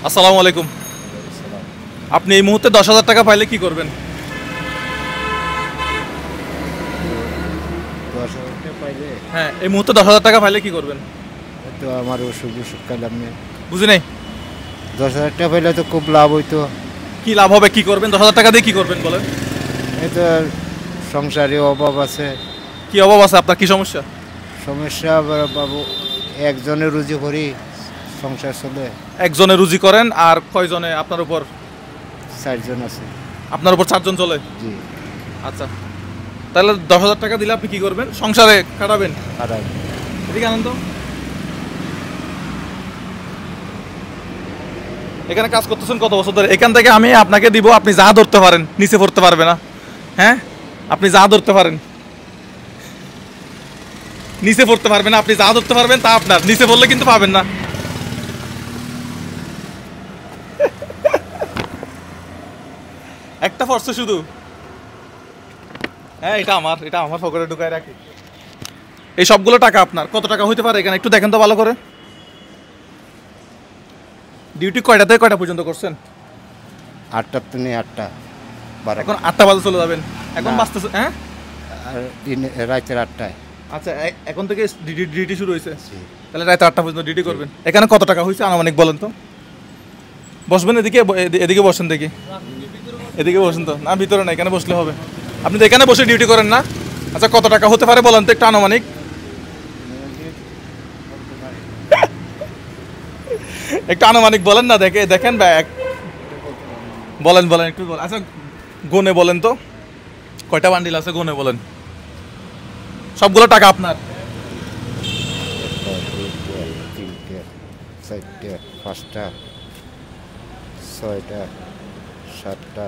আসসালামু আলাইকুম। আপনি এই মুহূর্তে 10,000 টাকা পাইলে কি করবেন? 10,000 টাকা পাইলে হ্যাঁ, এই মুহূর্তে 10,000 টাকা পাইলে কি করবেন? তো আমার অসুখ বিসুখ কালাম নেই। বুঝি নাই। 10,000 টাকা পাইলে তো খুব লাভ হইতো। কি লাভ হবে, কি করবেন 10,000 টাকা দিয়ে? কি করবেন বলেন? এই তো সংসারে অভাব আছে। কি অভাব আছে আপনার? কি সমস্যা? সমস্যা বাবু, একজনের রুজি করি, সংসার চলে। একজনে রুজি করেন আর কয়জনে আপনার উপর? 4 জন আছে। আপনার উপর 4 জন চলে? জি। আচ্ছা, তাহলে 10,000 টাকা দিলে আপনি কি করবেন? সংসারে কাটাবেন? খারাপ। এদিকে আনন্দ, এখানে কাজ করতেছেন কত বছর ধরে? এখান থেকে আমি আপনাকে দিব, আপনি যা ধরতে পারেন, নিচে পড়তে পারবে না। হ্যাঁ, আপনি যা ধরতে পারেন নিচে পড়তে পারবেন না। আপনি যা ধরতে পারবেন তা আপনার, নিচে পড়লে কিন্তু পাবেন না। একটা পড়ছে শুধু। হ্যাঁ, এটা আমার পকেটে ঢুকায় রাখি। এই সবগুলো টাকা আপনার। কত টাকা হইতে পারে এখানে একটু দেখেন তো ভালো করে। ডিউটি কয়টা থেকে কয়টা পর্যন্ত করছেন? 8টা তো নেই, 8টা 12। এখন 8টা বাজে চলে যাবেন? এখন না। বাজতেছে হ্যাঁ, আর রাতের 8টায়। আচ্ছা, এখন থেকে ডিউটি শুরু হয়েছে, তাহলে রাত 8টা পর্যন্ত ডিউটি করবেন। এখানে কত টাকা হয়েছে আনুমানিক বলেন তো? বসবেন এদিকে, এদিকে বসেন দেখি। এদিকে বসেন তো। না, ভিতরে না, এখানে বসলে হবে। আপনি তো এখানে বসে ডিউটি করেন না? আচ্ছা, কত টাকা হতে পারে বলেন তো একটু আনুমানিক? একটু আনুমানিক বলেন না, দেখেন ব্যাগ বলেন একটু বলেন। আচ্ছা, গনে বলেন তো কয়টা বান্ডিল আছে, গনে বলেন। সবগুলো টাকা আপনার? 3টা 4টা 5টা 6টা 7টা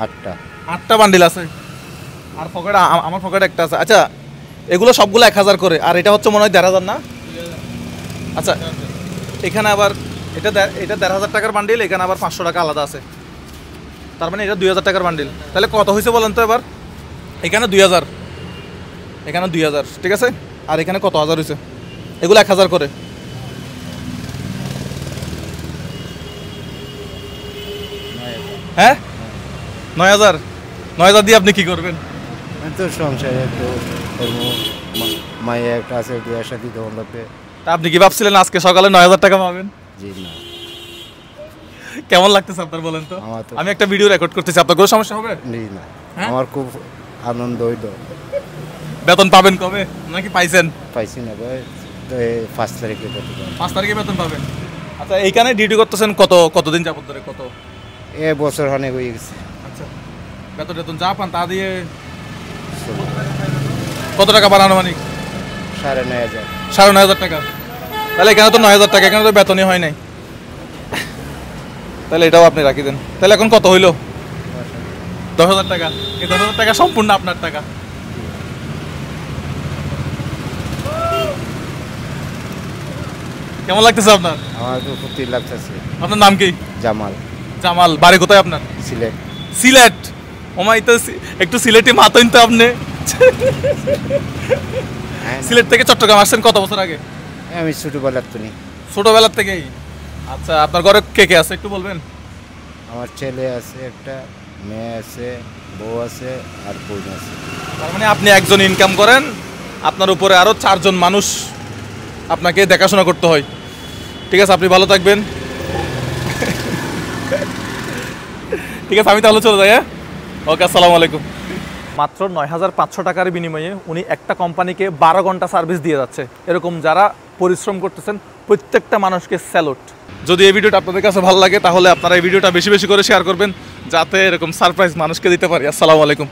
8টা 8টা বান্ডিল আছে। আর পকেটে, আমার পকেটে একটা আছে। আচ্ছা, এগুলো সবগুলো 1,000 করে, আর এটা হচ্ছে মনে হয় 1,500 না? আচ্ছা, এখানে আবার এটা 1,500 টাকার বান্ডিল, এখানে আবার 500 টাকা আলাদা আছে। তার মানে এটা 2,000 টাকার বান্ডিল। তাহলে কত হয়েছে বলেন তো এবার? এখানে 2,000, এখানে 2,000, ঠিক আছে। আর এখানে কত হাজার হয়েছে? এগুলো 1,000 করে। হ্যাঁ, 9,000। 9,000 দিয়ে আপনি কি করবেন? তো সংসারে একটু মায়ে একটা আছে, বিয়ের সাথে দেওয়া লাগবে। তা আপনি কি ভাবছিলেন আজকে সকালে 9,000 টাকা পাবেন? জি না। কেমন লাগতেছে আপনার বলেন তো? আমার তো আমি একটা ভিডিও রেকর্ড করতেছি, আপনার কোনো সমস্যা হবে? জি না। হ্যাঁ? আমার খুব আনন্দ হইল। বেতন পাবেন কবে, নাকি পাইছেন? পাইছি না ভাই, তো 5 তারিখে বেতন পাবো। 5 তারিখে বেতন পাবেন। আচ্ছা, এইখানে ডিউটি করতেছেন কতদিন যাবত ধরে? কত বছর অনেক হয়ে গেছে। আচ্ছা, বেতন যা পান তা দিয়ে কত টাকা বাড়ানো মানে? 9,500। 9,500 টাকা। তাহলে এখানে তো 9,000 টাকা, এখানে তো বেতনই হয় নাই। তাহলে এটাও আপনি রাখি দেন। তাহলে এখন কত হইলো? 10,000 টাকা। এই 10,000 টাকা সম্পূর্ণ আপনার টাকা। কেমন লাগতেছে আপনার? আমার তো ফুর্তি লাগতেছে। আপনার নাম কি? জামাল। জামাল। বাড়ি কোথায় আপনার? সিলেট। সিলেট? ওমাই তো একটু সিলেটি মাতইন তো আপনি। সিলেট থেকে চট্টগ্রাম আসছেন কত বছর আগে? আমি ছোটবেলার তো নেই। ছোটবেলার থেকেই? আচ্ছা, আপনার ঘরে কে কে আছে একটু বলবেন? আমার ছেলে আছে একটা, মেয়ে আছে, বউ আছে, আর বোন আছে। তার মানে আপনি একজন ইনকাম করেন, আপনার উপরে আরো 4 জন মানুষ আপনাকে দেখাশোনা করতে হয়। ঠিক আছে, আপনি ভালো থাকবেন। ঠিক আছে, আমি তাহলে চলে যাই। হ্যাঁ, ওকে, আসসালামু আলাইকুম। মাত্র 9,500 টাকার বিনিময়ে উনি একটা কোম্পানিকে 12 ঘন্টা সার্ভিস দিয়ে যাচ্ছে। এরকম যারা পরিশ্রম করতেছেন প্রত্যেকটা মানুষকে স্যালুট। যদি এই ভিডিওটা আপনাদের কাছে ভালো লাগে তাহলে আপনারা এই ভিডিওটা বেশি বেশি করে শেয়ার করবেন, যাতে এরকম সারপ্রাইজ মানুষকে দিতে পারি। আসসালামু আলাইকুম।